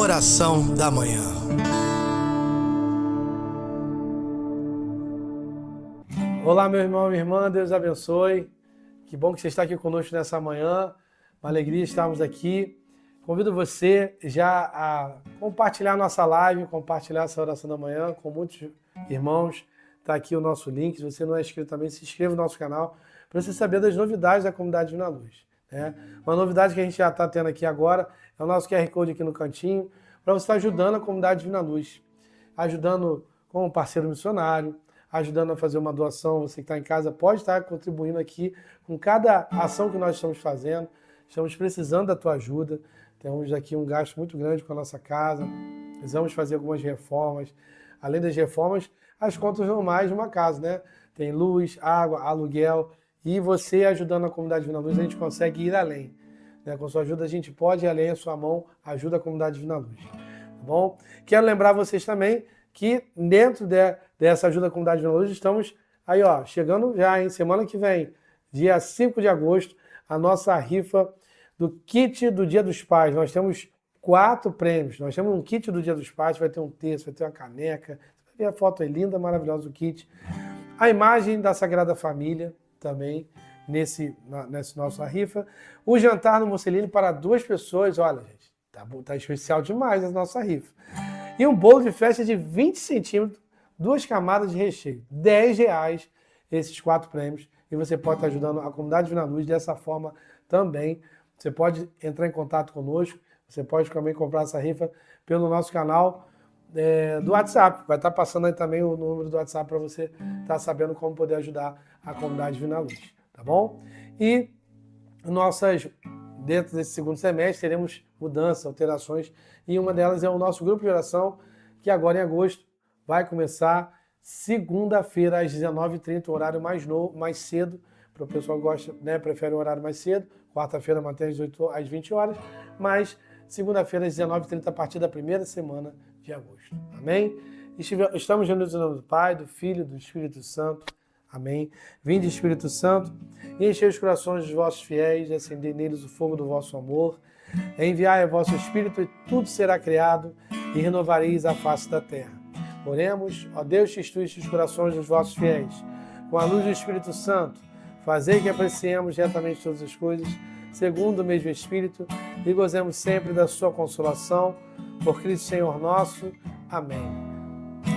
Oração da manhã. Olá, meu irmão, minha irmã, Deus abençoe. Que bom que você está aqui conosco nessa manhã. Uma alegria estarmos aqui. Convido você já a compartilhar nossa live, compartilhar essa oração da manhã com muitos irmãos. Está aqui o nosso link. Se você não é inscrito também, se inscreva no nosso canal para você saber das novidades da comunidade Divina Luz. Uma novidade que a gente já está tendo aqui agora é o nosso QR Code aqui no cantinho, para você estar ajudando a comunidade Divina Luz, ajudando como parceiro missionário, ajudando a fazer uma doação. Você que está em casa pode estar contribuindo aqui com cada ação que nós estamos fazendo. Estamos precisando da tua ajuda. Temos aqui um gasto muito grande com a nossa casa. Precisamos fazer algumas reformas. Além das reformas, as contas normais de uma casa, né? Tem luz, água, aluguel. E você ajudando a comunidade Divina Luz, a gente consegue ir além. Com sua ajuda, a gente pode ir além, a sua mão ajuda a comunidade Divina Luz. Tá bom? Quero lembrar vocês também que dentro dessa ajuda à comunidade Divina Luz, estamos aí, ó, chegando já, semana que vem, dia 5 de agosto, a nossa rifa do kit do Dia dos Pais. Nós temos 4 prêmios. Nós temos um kit do Dia dos Pais, vai ter um texto, vai ter uma caneca. Você vai ver a foto aí, linda, maravilhosa do kit. A imagem da Sagrada Família também, nesse nossa rifa. O jantar no Mussolini para 2 pessoas. Olha, gente, tá especial demais a nossa rifa. E um bolo de festa de 20 centímetros, 2 camadas de recheio. R$10 esses 4 prêmios. E você pode estar ajudando a comunidade Divina Luz dessa forma também. Você pode entrar em contato conosco. Você pode também comprar essa rifa pelo nosso canal do WhatsApp. Vai estar passando aí também o número do WhatsApp para você estar sabendo como poder ajudar a comunidade Divina Luz. Tá bom? E dentro desse segundo semestre teremos mudanças, alterações, e uma delas é o nosso grupo de oração, que agora em agosto vai começar segunda-feira às 19h30, horário mais cedo, para o pessoal que gosta, prefere um horário mais cedo. Quarta-feira mantém às 20 horas, mas segunda-feira às 19h30, a partir da primeira semana de agosto. Amém? Estamos reunidos em nome do Pai, do Filho e do Espírito Santo. Amém. Vinde, Espírito Santo, e enchei os corações dos vossos fiéis, e acendei neles o fogo do vosso amor. Enviai o vosso Espírito, e tudo será criado, e renovareis a face da terra. Oremos, ó Deus, que instruíste os corações dos vossos fiéis, com a luz do Espírito Santo, fazei que apreciemos retamente todas as coisas, segundo o mesmo Espírito, e gozemos sempre da sua consolação, por Cristo Senhor nosso. Amém.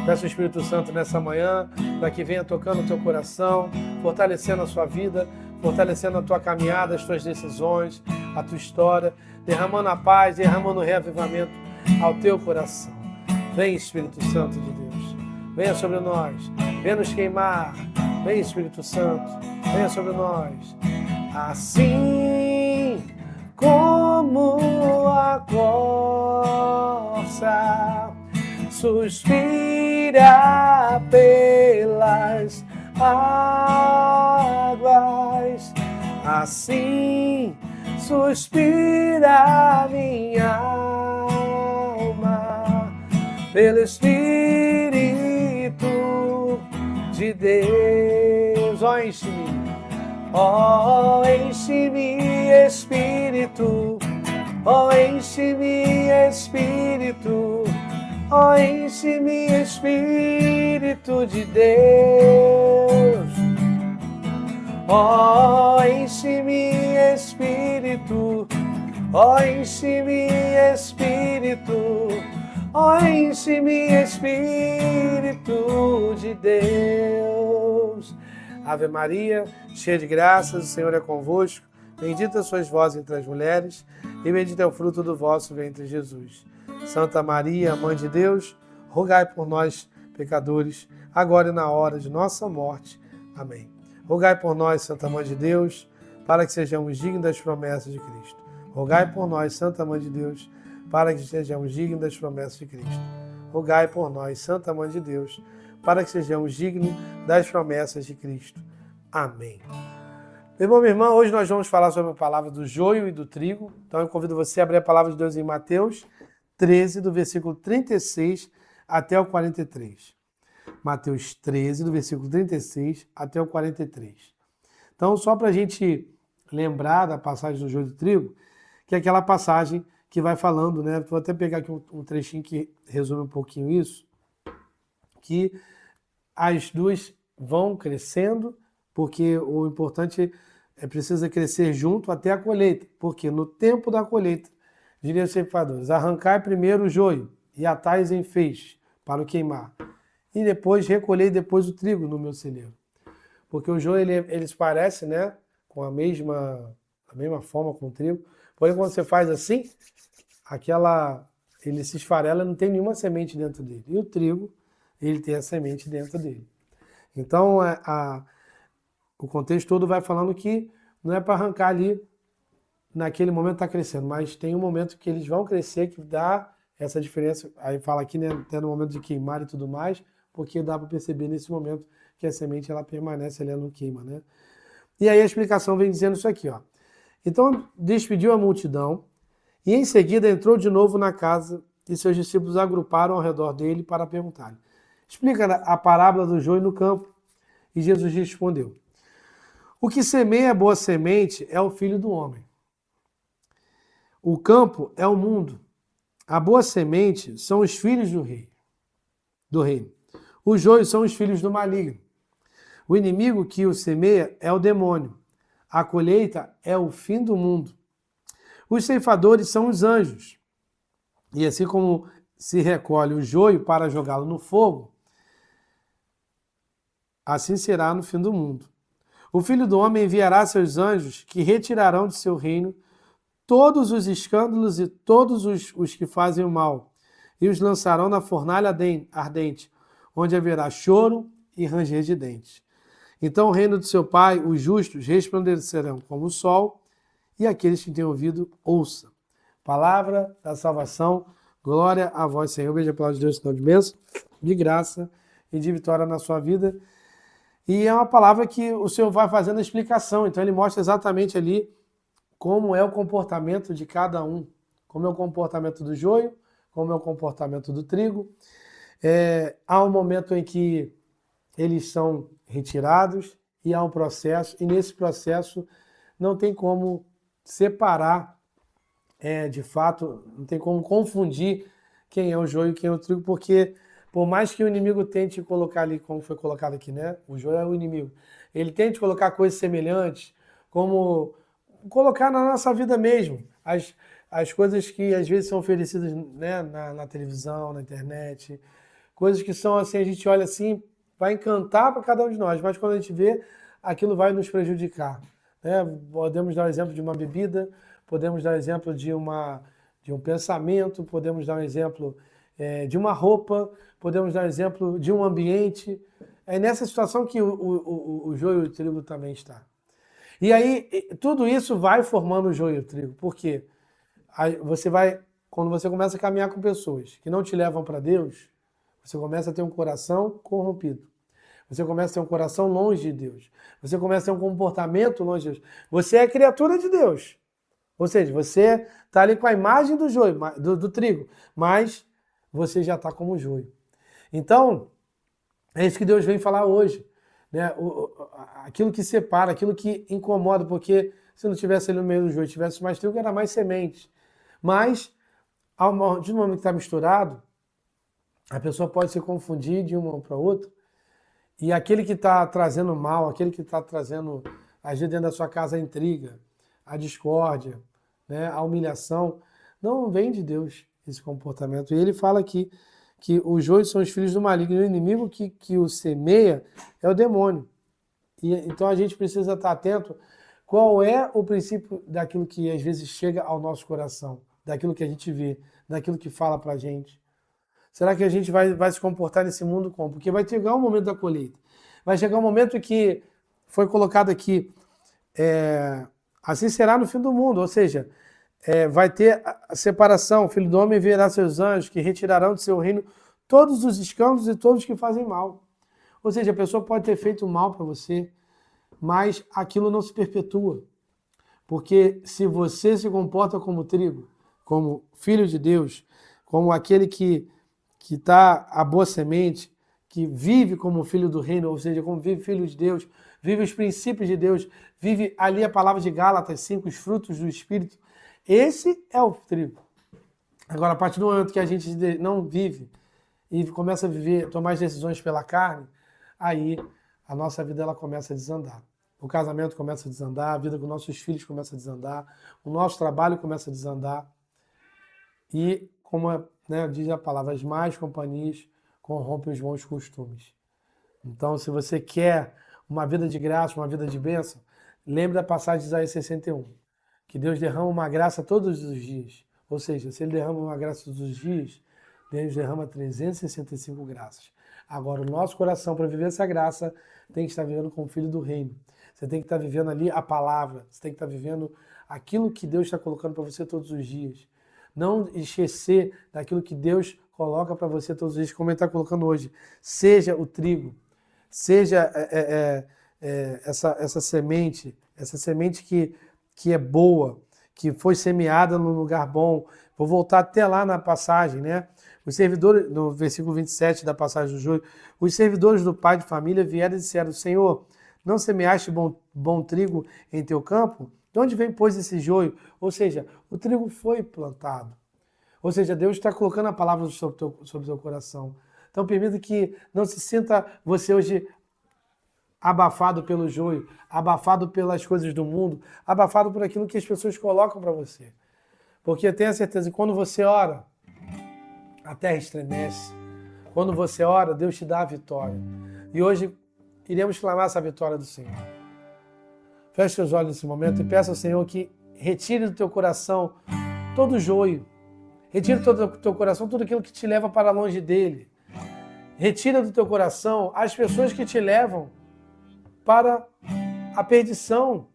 Peço ao Espírito Santo nessa manhã, para que venha tocando o teu coração, fortalecendo a sua vida, fortalecendo a tua caminhada, as tuas decisões, a tua história, derramando a paz, derramando o reavivamento ao teu coração. Vem, Espírito Santo de Deus, venha sobre nós, venha nos queimar. Vem, Espírito Santo, venha sobre nós. Assim como a corça suspira pelas águas, assim suspira minha alma pelo Espírito de Deus. Ó, enche-me, ó, enche-me, Espírito, ó, enche-me, Espírito, ó, enche-me, Espírito de Deus. Ó, enche-me, Espírito, ó, enche-me, Espírito, ó, enche-me, Espírito de Deus. Ave Maria, cheia de graças, o Senhor é convosco. Bendita sois vós entre as mulheres, e bendito é o fruto do vosso ventre, Jesus. Santa Maria, Mãe de Deus, rogai por nós, pecadores, agora e na hora de nossa morte. Amém. Rogai por nós, Santa Mãe de Deus, para que sejamos dignos das promessas de Cristo. Rogai por nós, Santa Mãe de Deus, para que sejamos dignos das promessas de Cristo. Rogai por nós, Santa Mãe de Deus, para que sejamos dignos das promessas de Cristo. Amém. Meu irmão, minha irmã, hoje nós vamos falar sobre a palavra do joio e do trigo. Então eu convido você a abrir a palavra de Deus em Mateus 13, do versículo 36 até o 43. Mateus 13, do versículo 36 até o 43. Então, só para a gente lembrar da passagem do joio e do trigo, que é aquela passagem que vai falando, né? Vou até pegar aqui um trechinho que resume um pouquinho isso, que as duas vão crescendo, porque o importante é precisa crescer junto até a colheita, porque no tempo da colheita, diriam os ceifadores, arrancai primeiro o joio e atais em feixes para o queimar, e depois recolhei depois o trigo no meu celeiro. Porque o joio, eles parecem, né, com a mesma forma com o trigo, porém quando você faz assim, ele se esfarela, não tem nenhuma semente dentro dele. E o trigo, ele tem a semente dentro dele. Então, o contexto todo vai falando que não é para arrancar ali, naquele momento está crescendo, mas tem um momento que eles vão crescer, que dá essa diferença. Aí fala aqui, né, até no momento de queimar e tudo mais, porque dá para perceber nesse momento que a semente ela permanece ali, ela não queima, né? E aí a explicação vem dizendo isso aqui, ó. Então, despediu a multidão e em seguida entrou de novo na casa e seus discípulos agruparam ao redor dele para perguntar-lhe: explica a parábola do joio no campo. E Jesus respondeu: o que semeia a boa semente é o Filho do Homem. O campo é o mundo. A boa semente são os filhos do reino. Os joios são os filhos do maligno. O inimigo que o semeia é o demônio. A colheita é o fim do mundo. Os ceifadores são os anjos. E assim como se recolhe o joio para jogá-lo no fogo, assim será no fim do mundo. O Filho do Homem enviará seus anjos, que retirarão de seu reino todos os escândalos e todos os que fazem o mal, e os lançarão na fornalha ardente, onde haverá choro e ranger de dentes. Então o reino de seu Pai, os justos, resplandecerão como o sol, e aqueles que têm ouvido, ouça. Palavra da salvação, glória a vós, Senhor. Beijo, aplausos de Deus, sinal de bênção, de graça e de vitória na sua vida. E é uma palavra que o Senhor vai fazendo a explicação, então ele mostra exatamente ali como é o comportamento de cada um, como é o comportamento do joio, como é o comportamento do trigo. Há um momento em que eles são retirados e há um processo, e nesse processo não tem como separar, de fato, não tem como confundir quem é o joio e quem é o trigo, porque por mais que o inimigo tente colocar ali, como foi colocado aqui, né? O joio é o inimigo. Ele tente colocar coisas semelhantes, como colocar na nossa vida mesmo. As coisas que às vezes são oferecidas, né, na televisão, na internet, coisas que são assim, a gente olha assim, vai encantar para cada um de nós, mas quando a gente vê, aquilo vai nos prejudicar, né? Podemos dar o exemplo de uma bebida, podemos dar o exemplo de um pensamento, podemos dar um exemplo de uma roupa, podemos dar um exemplo de um ambiente. É nessa situação que o joio e o trigo também está. E aí, tudo isso vai formando o joio e o trigo. Por quê? Quando você começa a caminhar com pessoas que não te levam para Deus, você começa a ter um coração corrompido. Você começa a ter um coração longe de Deus. Você começa a ter um comportamento longe de Deus. Você é criatura de Deus. Ou seja, você está ali com a imagem do joio, do trigo, mas você já está como joio. Então, é isso que Deus vem falar hoje, né? Aquilo que separa, aquilo que incomoda, porque se não tivesse ali no meio do joio, tivesse mais trigo, era mais semente. Mas, de um momento que está misturado, a pessoa pode se confundir de uma para outra, e aquele que está trazendo mal, aquele que está trazendo, às vezes dentro da sua casa, a intriga, a discórdia, né, a humilhação, não vem de Deus esse comportamento. E ele fala aqui que os joios são os filhos do maligno, e o inimigo que o semeia é o demônio. Então a gente precisa estar atento qual é o princípio daquilo que às vezes chega ao nosso coração, daquilo que a gente vê, daquilo que fala pra gente. Será que a gente vai se comportar nesse mundo como? Porque vai chegar um momento da colheita. Vai chegar um momento que foi colocado aqui, assim será no fim do mundo, ou seja, vai ter a separação, o Filho do Homem enviará seus anjos, que retirarão de seu reino todos os escândalos e todos os que fazem mal. Ou seja, a pessoa pode ter feito mal para você, mas aquilo não se perpetua. Porque se você se comporta como trigo, como filho de Deus, como aquele que está a boa semente, que vive como filho do reino, ou seja, como vive filho de Deus, vive os princípios de Deus, vive ali a palavra de Gálatas 5, os frutos do Espírito, esse é o trigo. Agora, a partir do momento que a gente não vive e começa a viver, tomar as decisões pela carne, aí a nossa vida ela começa a desandar. O casamento começa a desandar, a vida com nossos filhos começa a desandar, o nosso trabalho começa a desandar. E, como né, diz a palavra, as más companhias corrompem os bons costumes. Então, se você quer uma vida de graça, uma vida de bênção, lembre da passagem de Isaías 61, que Deus derrama uma graça todos os dias. Ou seja, se Ele derrama uma graça todos os dias, Deus derrama 365 graças. Agora, o nosso coração, para viver essa graça, tem que estar vivendo como filho do reino. Você tem que estar vivendo ali a palavra, você tem que estar vivendo aquilo que Deus está colocando para você todos os dias. Não esquecer daquilo que Deus coloca para você todos os dias, como Ele está colocando hoje. Seja o trigo, seja essa semente que é boa, que foi semeada no lugar bom. Vou voltar até lá na passagem, né? Os servidores, no versículo 27 da passagem do joio, os servidores do pai de família vieram e disseram: Senhor, não semeaste bom trigo em teu campo? De onde vem, pois, esse joio? Ou seja, o trigo foi plantado. Ou seja, Deus está colocando a palavra sobre o teu coração. Então, permita que não se sinta você hoje abafado pelo joio, abafado pelas coisas do mundo, abafado por aquilo que as pessoas colocam para você. Porque tenha certeza que quando você ora, a terra estremece. Quando você ora, Deus te dá a vitória. E hoje iremos clamar essa vitória do Senhor. Feche seus olhos nesse momento e peça ao Senhor que retire do teu coração todo o joio. Retire do teu coração tudo aquilo que te leva para longe dele. Retira do teu coração as pessoas que te levam para a perdição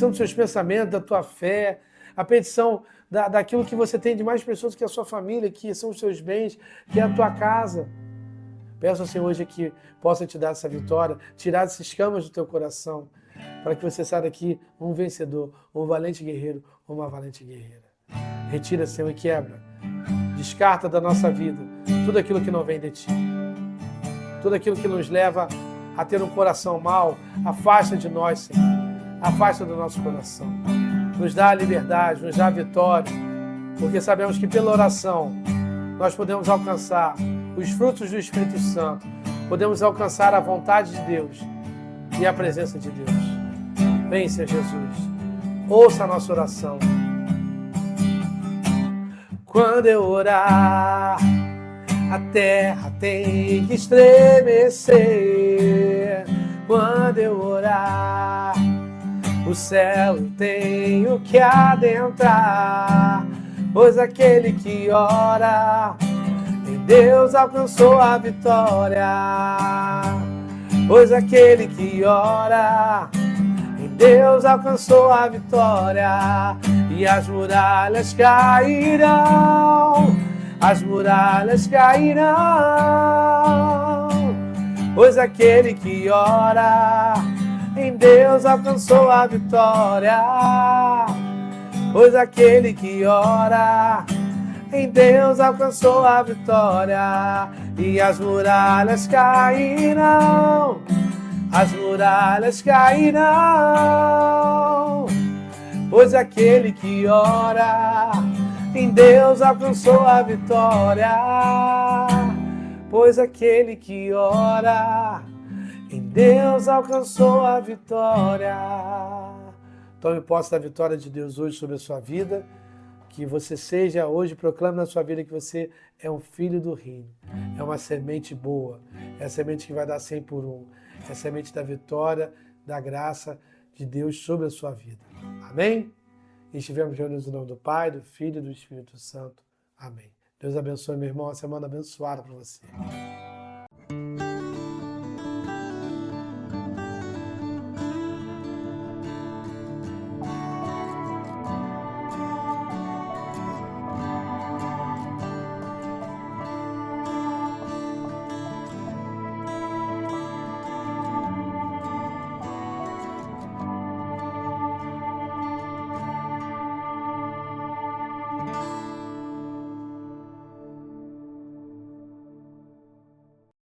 dos seus pensamentos, da tua fé, a perdição daquilo que você tem de mais pessoas que a sua família, que são os seus bens, que é a tua casa. Peço ao Senhor hoje que possa te dar essa vitória, tirar essas escamas do teu coração, para que você saia daqui um vencedor, um valente guerreiro, uma valente guerreira. Retira, Senhor, e quebra. Descarta da nossa vida tudo aquilo que não vem de Ti. Tudo aquilo que nos leva a ter um coração mau, afasta de nós, Senhor. Afasta do nosso coração. Nos dá a liberdade, nos dá a vitória, porque sabemos que pela oração nós podemos alcançar os frutos do Espírito Santo, podemos alcançar a vontade de Deus e a presença de Deus. Vem, Senhor Jesus, ouça a nossa oração. Quando eu orar, a terra tem que estremecer. Quando eu orar, o céu eu tenho que adentrar. Pois aquele que ora, em Deus alcançou a vitória. Pois aquele que ora, em Deus alcançou a vitória. E as muralhas cairão, as muralhas cairão. Pois aquele que ora, em Deus alcançou a vitória. Pois aquele que ora, em Deus alcançou a vitória. E as muralhas cairão, as muralhas cairão. Pois aquele que ora, em Deus alcançou a vitória. Pois aquele que ora, em Deus alcançou a vitória. Tome posse da vitória de Deus hoje sobre a sua vida. Que você seja hoje, proclame na sua vida que você é um filho do reino. É uma semente boa. É a semente que vai dar 100 por 1. É a semente da vitória, da graça de Deus sobre a sua vida. Amém? E estivemos reunidos no nome do Pai, do Filho e do Espírito Santo. Amém. Deus abençoe, meu irmão. Uma semana abençoada para você.